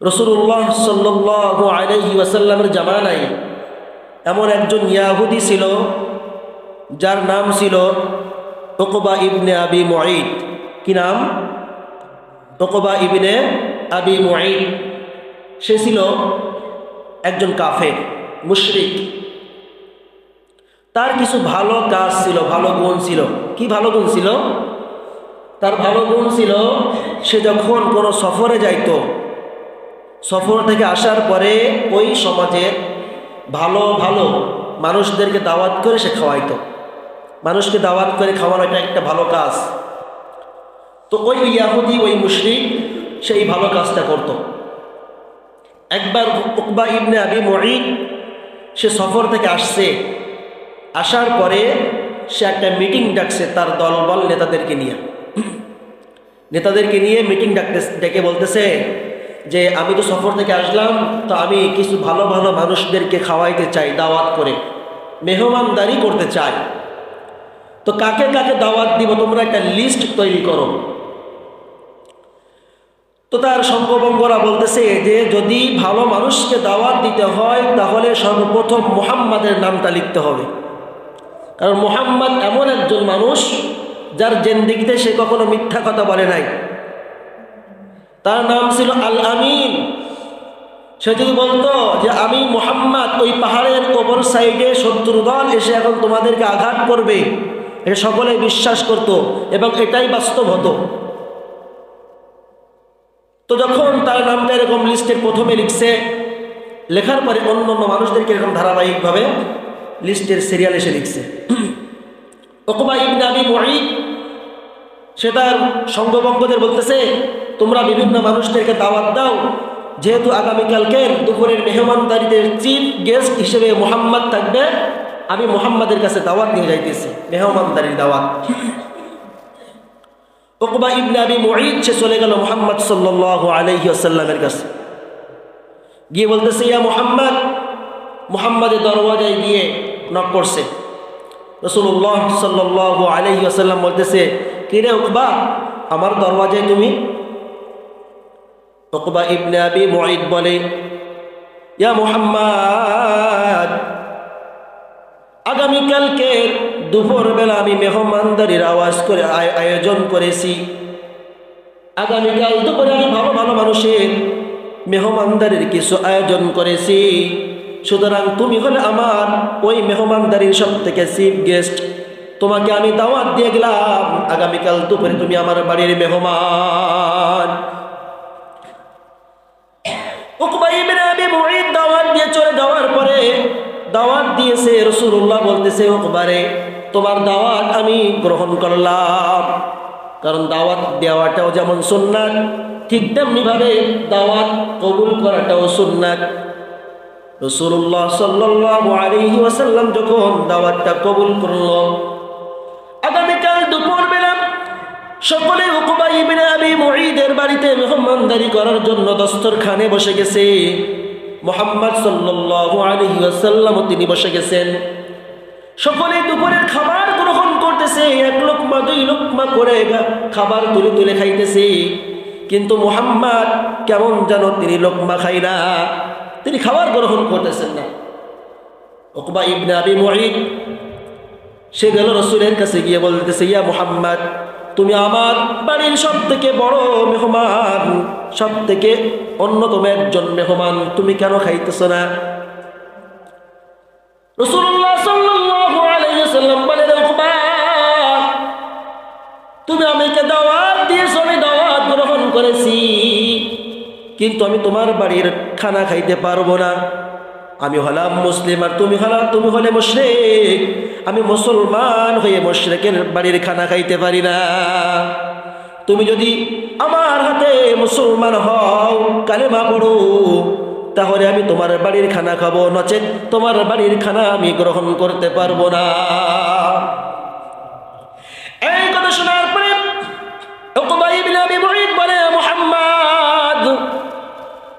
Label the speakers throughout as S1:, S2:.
S1: রাসূলুল্লাহ সাল্লাল্লাহু আলাইহি ওয়াসাল্লামের জামানায় এমন একজন ইয়াহুদি ছিল যার নাম ছিল উকবা ইবনে আবি মুঈত। কি নাম? উকবা ইবনে আবি মুঈত। সে ছিল একজন কাফের, মুশরিক। তার কিছু ভালো কাজ ছিল, ভালো গুণ ছিল। কি ভালো গুণ ছিল? তার ভালো গুণ ছিল, সে যখন কোনো সফরে যাইত, সফর থেকে আসার পরে ওই সমাজের ভালো ভালো মানুষদেরকে দাওয়াত করে সে খাওয়াইতো। মানুষকে দাওয়াত করে খাওয়ানো এটা একটা ভালো কাজ। তো ওই ইয়াহুদি, ওই মুশরিক সেই ভালো কাজটা করত। একবার উকবা ইবনে আবি মুঈত সে সফর থেকে আসছে, আসার পরে সে একটা মিটিং ডাকছে তার দলবল নেতাদেরকে নিয়ে মিটিং ডেকে বলতেছে যে আমি তো সফর থেকে আসলাম, তো আমি কিছু ভালো ভালো মানুষদেরকে খাওয়াইতে চাই, দাওয়াত করে মেহমানদারি করতে চাই। তো কাকে কাকে দাওয়াত দিব তোমরা একটা লিস্ট তৈরি করো। তো তার সঙ্গবঙ্গরা বলতেছে যে যদি ভালো মানুষকে দাওয়াত দিতে হয় তাহলে সর্বপ্রথম মুহাম্মাদের নামটা লিখতে হবে, কারণ মুহাম্মদ এমন একজন মানুষ যার জিন্দেগিতে সে কখনো মিথ্যা কথা বলে নাই। তার নাম ছিল আল আমিন। সে যদি বলতো যে আমি মুহাম্মদ, ওই পাহাড়ের ওপর সাইডে শত্রু দল এসে এখন তোমাদেরকে আঘাত করবে, এটা সকলে বিশ্বাস করত এবং এটাই বাস্তব হতো। তো যখন তার নামটা এরকম লিস্টের প্রথমে লিখছে, লেখার পরে অন্য অন্য মানুষদেরকে এরকম ধারাবাহিকভাবে লিস্টের সিরিয়াল এসে লিখছে। উকবা ইবনে আবি মুঈত সে তার সঙ্গবঙ্গদের বলতেছে তোমরা বিভিন্ন মানুষদেরকে দাওয়াত দাও, যেহেতু আগামীকালকে দুপুরের মেহমানদারিতে চিফ গেস্ট হিসেবে মুহাম্মদ থাকবে, আমি মুহাম্মাদের কাছে দাওয়াত নিয়ে যাইতেছি, মেহমানদারির দাওয়াত। উকবা ইবনে আবি মুঈত সে চলে গেল মুহাম্মদ সাল্লাল্লাহু আলাইহি ওয়াসাল্লামের কাছে, গিয়ে বলতেছে ইয়া মুহাম্মদ। মুহাম্মাদের দরওয়াজায় গিয়ে নক করছে। রাসূলুল্লাহ সাল্লাল্লাহু আলাইহি ওয়াসাল্লাম বলতেছে কি রে উকবা, আমার দরওয়াজায় তুমি? উকবা ইবনে আবি মুঈত বলে ইয়া মুহাম্মদ, আগামীকালকে দুপুরবেলা আমি মেহমানদারির আয়োজন করেছি। আগামীকাল দুপুরে আমি ভালো ভালো মানুষের মেহমানদারির কিছু আয়োজন করেছি, সুতরাং তুমি হলে আমার ওই মেহমানদারির সব থেকে চিফ গেস্ট। তোমাকে আমি দাওয়াত দিয়ে গেলাম, আগামীকাল দুপুরে তুমি আমার বাড়ির মেহমান। উকবা ইবনে আবি মুঈত দাওয়াত দিয়ে চলে যাওয়ার পরে দাওয়াত দিয়েছে, রাসূলুল্লাহ বলতেছে উকবারে তোমার দাওয়াত আমি গ্রহণ করলাম, কারণ দাওয়াত দেওয়াটাও যেমন সুন্নাত ঠিক তেমনিভাবে দাওয়াত কবুল করাটাও সুন্নাত। রাসূলুল্লাহ সাল্লাল্লাহু আলাইহি ওয়াসাল্লাম যখন দাওয়াতটা কবুল করলো, আগামীকাল দুপুরবেলা সকলে উকবা ইবনে আবি মুঈদের বাড়িতে মেহমানদারি করার জন্য দস্তরখানে বসে গেছে। মুহাম্মদ সাল্লাল্লাহু আলাইহি ওয়াসাল্লাম তিনি বসে গেছেন। সকলে দুপুরের খাবার গ্রহণ করতেছে, এক লোকমা দুই লোকমা করে খাবার তুলে তুলে খাইতেছে, কিন্তু মুহাম্মদ কেমন যেন তিনি লোকমা খাই না, তিনি খাবার গ্রহণ করতেছেন না। উকবা ইবনে আবি মুঈত সে গেল রাসূলের কাছে গিয়ে বলতেছে ইয়া মুহাম্মদ, তুমি আমার বাড়ির সব থেকে বড় মেহমান, সব থেকে অন্যতম একজন মেহমান, তুমি কেন খাইতেছো না? রাসূলুল্লাহ সাল্লাল্লাহু আলাইহি ওয়াসাল্লাম বলেন উকবা, তুমি আমাকে দাওয়াত দিয়েছো, আমি দাওয়াত গ্রহণ করেছি, কিন্তু আমি তোমার বাড়ির খানা খাইতে পারবো না। আমি হলাম মুসলিম আর তুমি হলে মুশরিক। আমি মুসলমান হয়ে মুশরিকের বাড়ির খানা খাইতে পারি না। তুমি যদি আমার হাতে মুসলমান হও, কালেমা পড়ো, তাহলে আমি তোমার বাড়ির খানা খাবো, নচেত তোমার বাড়ির খানা আমি গ্রহণ করতে পারবো না। এই কথা শোনার পরে উকবা ইবনে আবি মুঈত বলে মুহাম্মদ,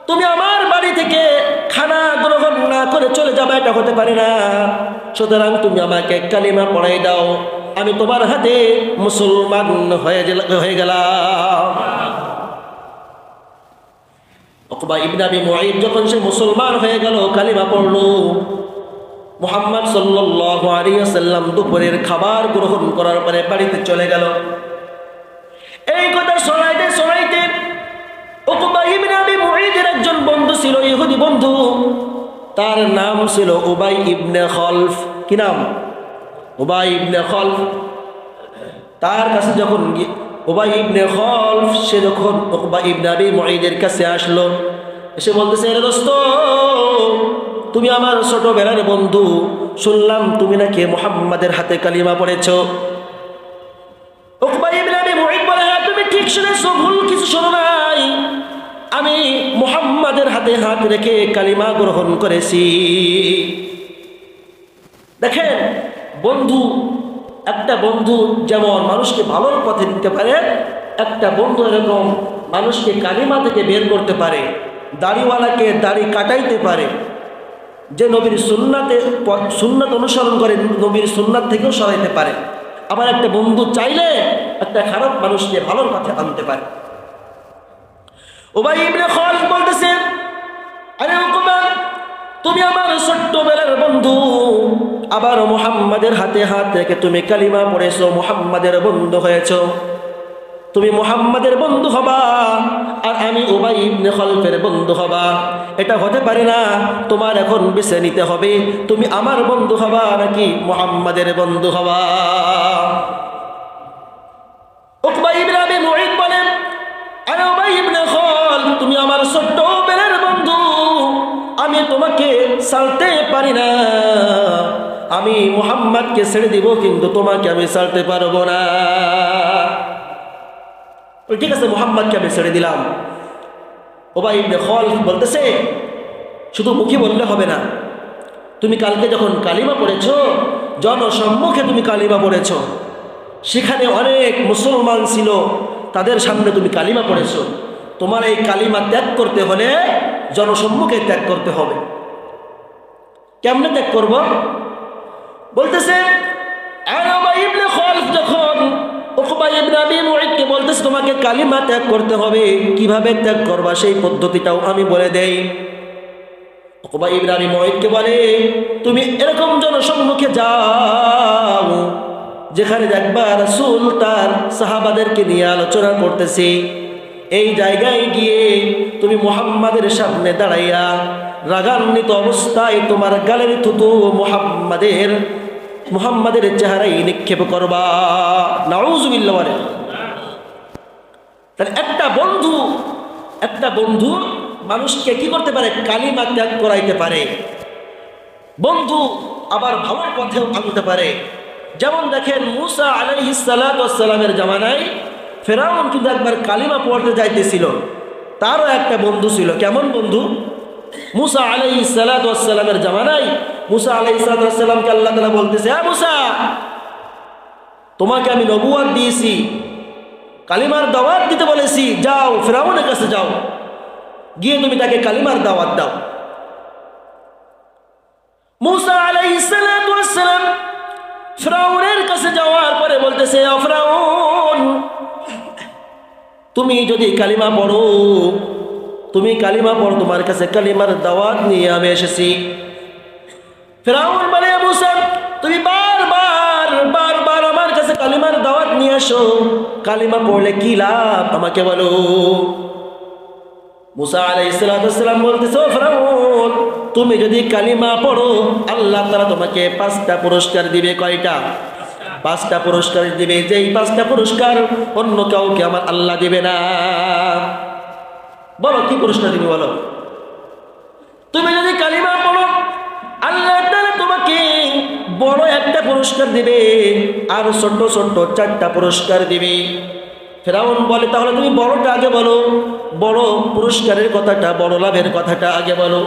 S1: তুমি আমার বাড়ি থেকে খানা গ্রহণ না করে চলে যাবে, এটা হতে পারে না। সুতরাং তুমি আমাকে কালিমা পড়াই দাও, আমি তোমার হাতে মুসলমান হয়ে গেলাম। উকবা ইবনে আবি মুঈত যখন সে মুসলমান হয়ে গেল, কালিমা পড়লো, মুহাম্মদ সাল্লাল্লাহু আলাইহি ওয়াসাল্লাম দুপুরের খাবার গ্রহণ করার পরে বাড়িতে চলে গেল। এই কথা শোনাইতে উকবা ইবনে আবি মুঈতের একজন বন্ধু ছিল, ইহুদি বন্ধু, তার নাম ছিল উবাই ইবনে খলফ। কি নাম? উবাই ইবনে খলফ। তার কাছে যখন উবাই ইবনে খলফ, সে যখন উকবা ইবনে আবি মুঈতের কাছে আসলো, এসে বলতেছে, রে দোস্ত, তুমি আমার ছোটবেলার বন্ধু, শুনলাম তুমি নাকি মুহাম্মাদের হাতে কালিমা পড়েছো। উকবা ইবনে আবি মুঈত বলে, হ্যাঁ তুমি ঠিক শুনেছো, ভুল কিছু শোনো নাই, আমি মুহাম্মাদের হাতে হাত রেখে কালিমা গ্রহণ করেছি। দেখেন বন্ধু, একটা বন্ধু যেমন মানুষকে ভালোর পথে দিতে পারে, একটা বন্ধু এরকম মানুষকে কালিমা থেকে বের করতে পারে, দাড়িওয়ালাকে দাড়ি কাটাইতে পারে, যে নবীর সুন্নাত অনুসরণ করে নবীর সুন্নাত থেকেও সরাইতে পারে। আবার একটা বন্ধু চাইলে একটা খারাপ মানুষকে ভালোর পথে আনতে পারে। উবাই ইবনে খলফ বলতেছে, আরে উকবা, তুমি আমার ছোট্টবেলার বন্ধু, আবার মুহাম্মাদের হাতে হাত রেখে তুমি কালিমা পড়েছো, মুহাম্মাদের বন্ধু হয়েছো, তুমি মুহাম্মাদের বন্ধু হবা আর আমি উবাই ইবনে খলফের বন্ধু হবা, এটা হতে পারে না। তোমার এখন বেছে নিতে হবে, তুমি আমার বন্ধু হবা নাকি মুহাম্মাদের বন্ধু হবা। উকবা ইবনে আবি মুঈত বলেন, আরে উবাই ইবনে খলফ, তুমি আমার ছোট্টবেলার বন্ধু, আমি তোমাকে ছাড়তে পারি না, আমি মুহাম্মাদকে ছেড়ে দিব, কিন্তু তোমাকে আমি ছাড়তে পারবো না। ঠিক আছে, মুহাম্মাদকে আমি ছেড়ে দিলাম। উবাই ইবনে খলফ বলতেছে, শুধু মুখে বললে হবে না, তুমি কালকে যখন কালিমা পড়েছো, জনসম্মুখে তুমি কালিমা পড়েছো, সেখানে অনেক মুসলমান ছিল, তাদের সামনে তুমি কালিমা পড়েছো, তোমার এই কালিমা ত্যাগ করতে হলে জনসম্মুখে ত্যাগ করতে হবে। কেমনে ত্যাগ করব? বলতেছে, উবাই ইবনে খলফ যখন উকবা ইবনে আবি মুঈতকে বলতেছে তোমাকে কালিমা ত্যাগ করতে হবে, কিভাবে ত্যাগ করবা সেই পদ্ধতিটাও আমি বলে দেই। উকবা ইবনে আবি মুঈতকে বলে, তুমি এরকম জনসম্মুখে যাও যেখানে দেখবা রাসূল তার সাহাবাদেরকে নিয়ে আলোচনা করতেছে, এই জায়গায় গিয়ে তুমি মুহাম্মাদের সামনে দাঁড়াইয়া রাগান্বিত অবস্থায় তোমার গালের থুতু মুহাম্মাদের চেহারায় নিক্ষেপ করবা। নাউযুবিল্লাহ। বলে তাহলে একটা বন্ধু মানুষকে কি করতে পারে? কালিমা ত্যাগ করাইতে পারে। বন্ধু আবার ভালোর পথেও আনতে পারে। যেমন দেখেন মুসা আলাইহিস সালাতু ওয়াস সালামের জামানায় ফেরাউন কিন্তু একবার কালিমা পড়তে যাইতেছিল, তারও একটা বন্ধু ছিল। কেমন বন্ধু? মুসা আলাইহিস সালাতু ওয়াস সালামের জামানায় মুসা আলাইহিস সালাতু ওয়াস সালামকে আল্লাহ তাআলা বলতেছে, হ্যাঁ মুসা, তোমাকে আমি নবুয়ত দিয়েছি, কালিমার দাওয়াত দিতে বলেছি, যাও ফেরাউনের কাছে যাও, গিয়ে তুমি তাকে কালিমার দাওয়াত দাও। মুসা আলাইহিস সালাতু ওয়াস সালাম ফেরাউনের কাছে যাওয়ার পরে বলতেছে, ও ফেরাউন, তুমি যদি কালিমা পড়ো, তোমার কাছে কালিমার দাওয়াত নিয়ে আমি এসেছি। ফেরাউন বলে, মুসা তুমি বারবার আমার কাছে কালিমার দাওয়াত নিয়ে আসো, কালিমা পড়লে কি লাভ আমাকে বলো। মুসা আলাইহিস সালাতু ওয়াস সালাম বলতেছে, ও ফেরাউন, তুমি যদি কালিমা পড়ো আল্লাহ তাআলা তোমাকে 5টা পুরস্কার দিবে। কয়টা? 5টা পুরস্কার দিবে, যেই 5টা পুরস্কার অন্য কাউকে আমার আল্লাহ দিবে না। বলো কি পুরস্কার দিবে বলো। তুমি যদি কালিমা পড়ো আল্লাহ তাআলা তোমাকে বড় একটা পুরস্কার দিবে আর ছোট ছোট 4টা পুরস্কার দিবে। ফেরাউন বলে, তাহলে তুমি বড়টা আগে বলো, বড় পুরস্কারের কথাটা, বড় লাভের কথাটা আগে বলো,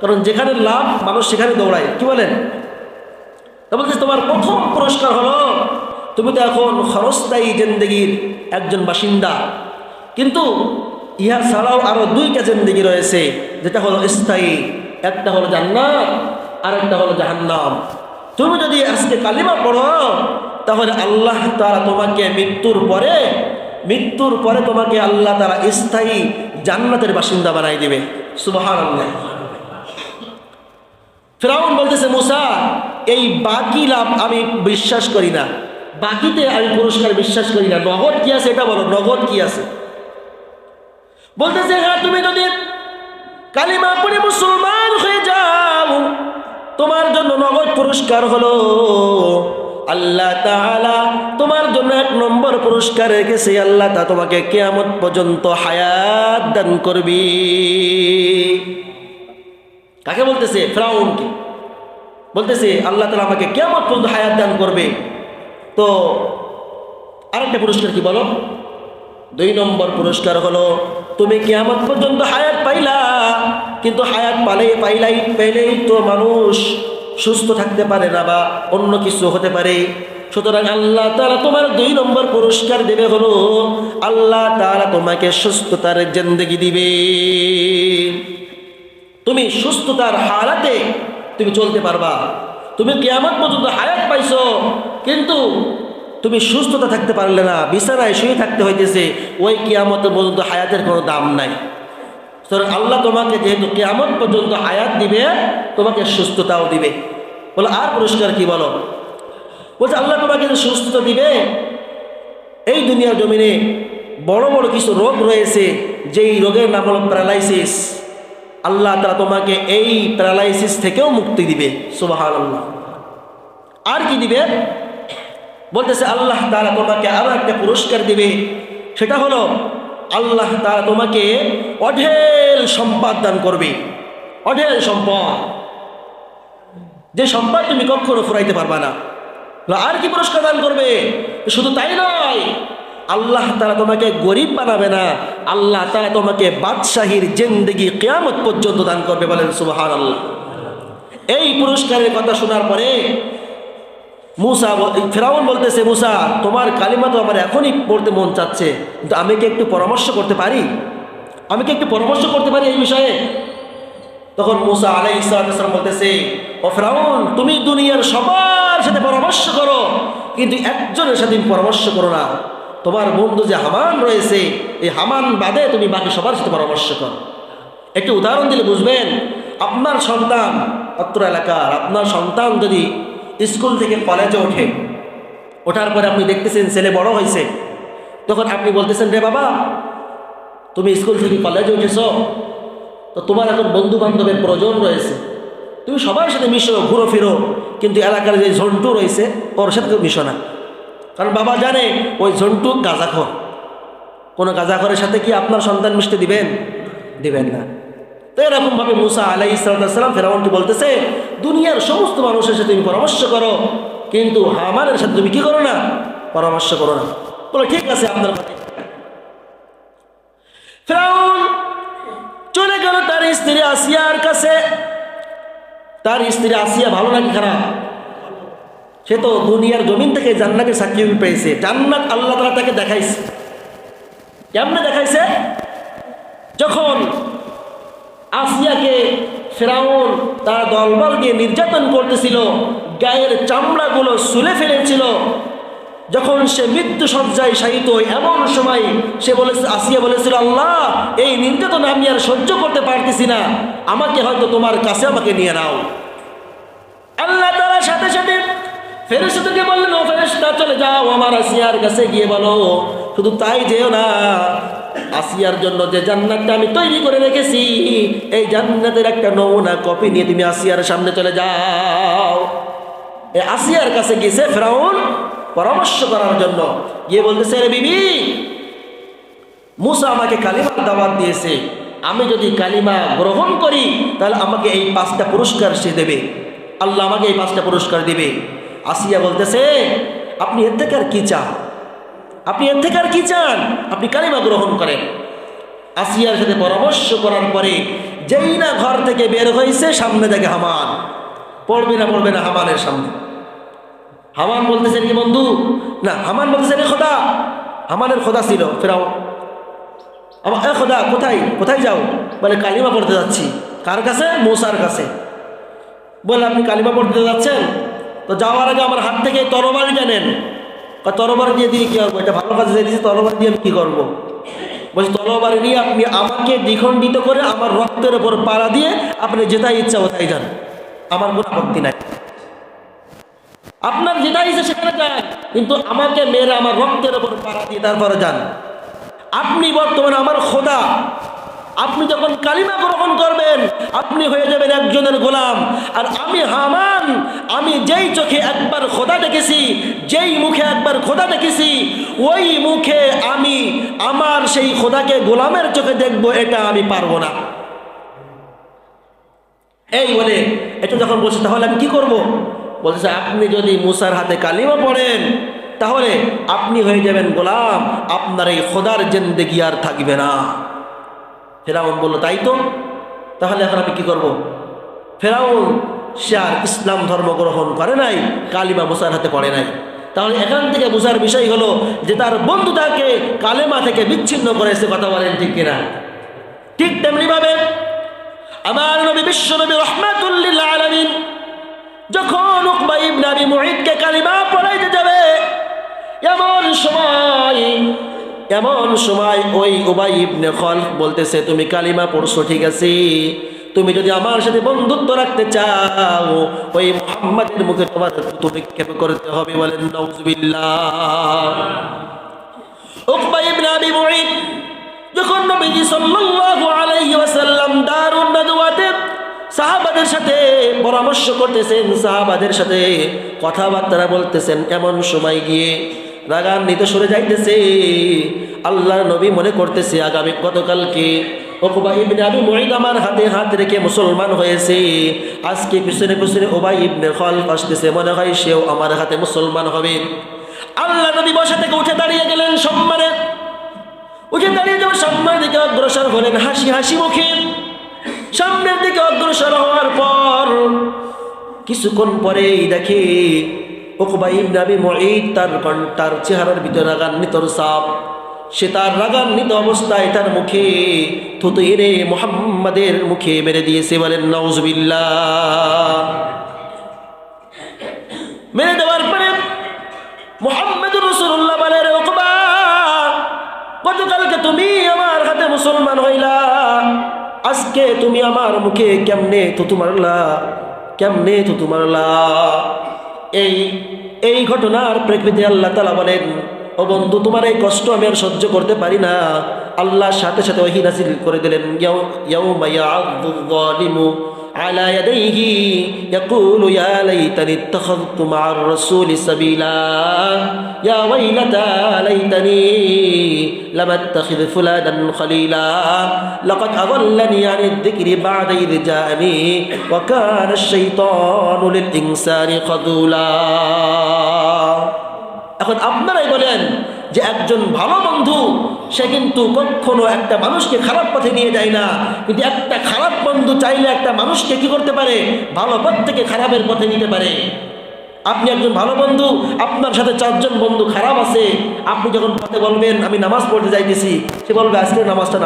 S1: কারণ যেখানে লাভ মানুষ সেখানে দৌড়ায়। কি বলেন? তা বলছে, তোমার প্রথম পুরস্কার হলো তুমি তো এখন ক্ষণস্থায়ী জিন্দেগির একজন বাসিন্দা, কিন্তু ইহা ছাড়াও আরো 2টা জিন্দেগি রয়েছে, যেটা হলো স্থায়ী। একটা হলো জান্নাত আর একটা হলো জাহান্নাম। তুমি যদি আজকে কালিমা পড়ো তাহলে আল্লাহ তাআলা তোমাকে মৃত্যুর পরে তোমাকে আল্লাহ তাআলা স্থায়ী জান্নাতের বাসিন্দা বানাই দিবে। সুবহানাল্লাহ। ফিরআউন বলতেছে মুসা, এই বাকি লাভ আমি বিশ্বাস করি না, বাকিতে আমি পুরস্কার বিশ্বাস করি না, নগদ কি আছে এটা বলো, নগদ কি আছে? বলতেছে হ্যাঁ, তুমি যদি কালিমা পড়ে মুসলমান হয়ে যাও তোমার জন্য নগদ পুরস্কার হলো আল্লাহ তাআলা তোমার জন্য 1 নম্বর পুরস্কার রেখেছে, আল্লাহ তা তোমাকে কিয়ামত পর্যন্ত হায়াত দান করবি। কাকে বলতেছে? ফিরআউনকে বলতেছে আল্লাহ তাআলা আমাকে কিয়ামত পর্যন্ত হায়াত দান করবে। তো আরেকটা পুরস্কার কি বলো? 2 নম্বর পুরস্কার হলো তুমি কিয়ামত পর্যন্ত হায়াত পাইলা, কিন্তু হায়াত পাইলেই তো মানুষ সুস্থ থাকতে পারে না বা অন্য কিছু হতে পারে। সুতরাং আল্লাহ তাআলা তোমার 2 নম্বর পুরস্কার দেবে হলো আল্লাহ তাআলা তোমাকে সুস্থতার জিন্দেগি দিবে। তুমি সুস্থতার হালাতে তুমি চলতে পারবা। তুমি কিয়ামত পর্যন্ত হায়াত পাইছো, কিন্তু তুমি সুস্থতা থাকতে পারলে না, বিছানায় শুয়ে থাকতে হইতেছে, ওই কিয়ামত পর্যন্ত হায়াতের কোনো দাম নাই। সুতরাং আল্লাহ তোমাকে যেহেতু কিয়ামত পর্যন্ত হায়াত দিবে, তোমাকে সুস্থতাও দিবে। বলো আর পুরস্কার কি বলো? বলছে আল্লাহ তোমাকে যে সুস্থতা দিবে, এই দুনিয়ার জমিনে বড় বড় কিছু রোগ রয়েছে, যেই রোগের নাম হলো প্যারালাইসিস, আল্লাহ তাআলা তোমাকে এই প্যারালাইসিস থেকেও মুক্তি দিবে। সুবহানাল্লাহ। আর কি দিবে? বলতেছে আল্লাহ তাআলা তোমাকে আরো একটা পুরস্কার দিবে, সেটা হলো আল্লাহ তাআলা তোমাকে অঢেল সম্পদ দান করবে। অঢেল সম্পদ, যে সম্পদ তুমি কখনো ফুরাইতে পারবা না। আর কি পুরস্কার দান করবে? শুধু তাই নয়, আল্লাহ তাআলা তোমাকে গরিব বানাবে না, আল্লাহ তাআলা তোমাকে বাদশাহীর জিন্দেগি কিয়ামত পর্যন্ত দান করবে। বলেন সুবহানাল্লাহ। এই পুরস্কারের কথা শোনার পরে ফিরআউন বলতেছে মুসা, তোমার কালিমা তো আমার এখনই পড়তে মন চাচ্ছে, কিন্তু আমি কি একটু পরামর্শ করতে পারি? এই বিষয়ে? তখন মুসা আলাইহিস সালাম বলতেছে, ও ফিরআউন, তুমি দুনিয়ার সবার সাথে পরামর্শ করো, কিন্তু একজনের সাথে তুমি পরামর্শ করো না। তোমার বন্ধু যে হামান রয়েছে, এই হামান বাদে তুমি বাকি সবার সাথে পরামর্শ করো। একটু উদাহরণ দিলে বুঝবেন। আপনার সন্তান, অত্র এলাকার আপনার সন্তান যদি স্কুল থেকে কলেজে ওঠার পরে আপনি দেখতেছেন ছেলে বড় হয়েছে, তখন আপনি বলতেছেন, রে বাবা, তুমি স্কুল থেকে কলেজে উঠেছ, তো তোমার এখন বন্ধু বান্ধবের প্রয়োজন রয়েছে, তুমি সবার সাথে মিশো, ঘুরো ফিরো, কিন্তু এলাকার যে ঝন্টু রয়েছে ওর সাথে কেউ মিশো না। কারণ বাবা জানে ওই ঝন্টু গাঁজাখোর, কোনো গাঁজাখোরের সাথে কি আপনার সন্তান মিশতে দিবেন না। তো এরকমভাবে মুসা আলাইহিস সালাম ফিরআউনকে বলতেছে, দুনিয়ার সমস্ত মানুষের সাথে তুমি পরামর্শ করো, কিন্তু হামানের সাথে তুমি কি করো না? পরামর্শ করো না। বলো ঠিক আছে, আপনার কথা। ফিরআউন চলে গেল তার স্ত্রী আসিয়ার কাছে। তার স্ত্রী আসিয়া ভালো নাকি খারাপ? সে তো দুনিয়ার জমিন থেকে জান্নাতের সার্টিফিকেট পেয়েছে। জান্নাত আল্লাহ তাআলা তাকে দেখাইছে। কেমনে দেখাইছে? যখন আসিয়াকে ফিরআউন তার দলবল দিয়ে নির্যাতন করতেছিল, গায়ের চামড়াগুলো ছুলে ফেলেছিল, যখন সে মৃত্যু সজ্জায় শায়িত, এমন সময় আসিয়া বলেছিল, আল্লাহ, এই নির্যাতন আমি আর সহ্য করতে পারতেছি না, আমাকে হয়তো তোমার কাছে আমাকে নিয়ে নাও। আল্লাহ তাআলা সাথে সাথে ফেরেশতাকে বললেন, ও ফেরেশতা, চলে যাও আমার আসিয়ার কাছে গিয়ে বলো, শুধু তাই যেও না, আসিয়ার জন্য যে জান্নাতটা আমি তৈরি করে রেখেছি, এই জান্নাতের একটা নমুনা কপি নিয়ে তুমি আসিয়ার সামনে চলে যাও। এই আসিয়ার কাছে গেছে ফিরআউন পরামর্শ করার জন্য, গিয়ে বলতেছে, রে বিবি, মুসা আমাকে কালিমার দাওয়াত দিয়েছে, আমি যদি কালিমা গ্রহণ করি তাহলে আমাকে এই 5টা পুরস্কার সে দেবে, আল্লাহ আমাকে এই 5টা পুরস্কার দিবে। আসিয়া বলতেছে, আপনি এর থেকে আর কি চান? আপনি কালিমা গ্রহণ করেন। আসিয়ার সাথে পরামর্শ করার পরে যেই না ঘর থেকে বের হয়েছে, সামনে দেখে হামান। পড়বে না হামানের সামনে। হামান বলতেছে, কি বন্ধু? না, হামান বলতেছে, রে খোদা। হামানের খোদা ছিল ফিরআউন। খোদা, কোথায় যাও? বলে, কালিমা পড়তে যাচ্ছি। কার কাছে? মুসার কাছে। বলে, আপনি কালিমা পড়তে যাচ্ছেন, তো যাওয়ার আগে আমার হাত থেকে তরবারিটা নেন। তরবারি দিয়ে কি করবো? এটা ভালো কাজে দিয়েছি, তরবারি দিয়ে আমি কি করবো? বলছে তলোয়ার নিয়ে আপনি আমাকে দ্বিখণ্ডিত করে আমার রক্তের উপর পাড়া দিয়ে আপনি যেটাই ইচ্ছা ওটাই যান, আমার কোনো আপত্তি নাই। আপনার যেটা ইচ্ছা সেখানে যান, কিন্তু আমাকে মেরে আমার রক্তের উপর পাড়া দিয়ে তারপরে যান। আপনি বর্তমানে আমার খোদা। আপনি যখন কালিমা গ্রহণ করবেন আপনি হয়ে যাবেন একজনের গোলাম। আর আমি হামান, আমি যেই চোখে একবার খোদা দেখেছি, যেই মুখে একবার খোদা দেখেছি, ওই মুখে আমি আমার সেই খোদাকে গোলামের চোখে দেখবো, এটা আমি পারবো না। এই বলে এটা যখন বলছে তাহলে আমি কি করব? বলছে আপনি যদি মুসার হাতে কালিমা পড়েন তাহলে আপনি হয়ে যাবেন গোলাম, আপনার এই খোদার জিন্দেগি আর থাকবে না। ফেরাউন বলল তাই তো, তাহলে এখন আমি কি করব? ফেরাউন সে আর ইসলাম ধর্ম গ্রহণ করে নাই, কালিমা মুসার হাতে পড়ে নাই। তাহলে এখান থেকে বুঝার বিষয় হলো যে তার বন্ধু তাকে কালেমা থেকে বিচ্ছিন্ন করেছে। কথা বলেন ঠিক কিনা? ঠিক তেমনি ভাবে আমার নবী বিশ্ব নবী রাহমাতুল লিল আলামিন যখন উকবা ইবনে আবি মুঈতকে কালিমা পড়াইতে যাবে, এমন সময় ওই উবাই ইবনে খালফ বলতেছে তুমি কালিমা পড়ছো ঠিক আছে, তুমি যদি আমার সাথে বন্ধুত্ব রাখতে চাও ওই মুহাম্মাদের মুখে তোমার থুতু নিক্ষেপ করতে হবে। বলেন নাউযুবিল্লাহ। উকবা ইবনে আবি মুঈত যখন নবীজি সাল্লাল্লাহু আলাইহি ওয়াসাল্লাম দারুন নাদওয়াতে সাহাবাদের সাথে পরামর্শ করতেছেন, সাহাবাদের সাথে কথাবার্তা বলতেছেন, এমন সময় গিয়ে রাগান্বিত সরে যাইতেছে। আল্লাহর নবী মনে করতেছে গতকালকে উকবা ইবনে আবি মুঈত আমার হাতে হাত রেখে মুসলমান হয়েছে, আজকে পিছনে পিছনে উবাই ইবনে খালফ আসতেছে, মনে হয় সেও আমার হাতে মুসলমান হবে। আল্লাহ নবী বসা থেকে উঠে দাঁড়িয়ে গেলেন, সম্মানে উঠে দাঁড়িয়ে যখন সামনের দিকে অগ্রসর হলেন হাসি হাসি মুখে। সামনের দিকে অগ্রসর হওয়ার পর কিছুক্ষণ পরেই দেখে উকবা ইবনে আবি মুঈত তার চেহারার ভিতরে রাগান্বিত ছাপ। সে তার রাগান্বিত অবস্থায় তার মুখে থুতু এনে মুহাম্মাদের মুখে মেরে দিয়েছে। বলেন নাউযুবিল্লাহ। মেরে দেওয়ার পরে মুহাম্মদুর রাসূলুল্লাহ বলে, রে উকবা, গতকালকে তুমি আমার হাতে মুসলমান হইলা, আজকে তুমি আমার মুখে কেমনে থুতু মারলা? এই ঘটনার প্রেক্ষিতে আল্লাহ তাআলা বলেন, ও বন্ধু, তোমার এই কষ্ট আমি আর সহ্য করতে পারি না। আল্লাহর সাথে সাথে ওহী নাযিল করে দিলেন, ইয়াউমা ইয়া'আযুয যালিমু আলা ইয়াদাইহি ইয়াকুলু ইয়া লাইতানি ইত্তাখাযতু মা'আর রাসূলি সাবিলা ইয়া ওয়াইলাতা লাইতানি লাম আত্তাখিয ফুলানান খলিলা লাকাদ আযাল্লানি আনিদ যিকরি বা'দা ইয জাআনি ওয়া কানা আশ-শাইতানু লিল ইনসানি খাযুলা। এখন আপনারাই বলেন যে একজন ভালো বন্ধু সে কিন্তু কখনো একটা মানুষকে খারাপ পথে নিয়ে যায় না, কিন্তু একটা খারাপ বন্ধু চাইলে একটা মানুষকে কি করতে পারে? ভালো পথ থেকে খারাপের পথে নিতে পারে। আপনি একজন ভালো বন্ধু, আপনার সাথে 4 জন বন্ধু খারাপ আছে, আপনি যখন পথে বলবেন আমি নামাজ পড়তে যাইতেছি, সে বলবে আজকের নামাজটা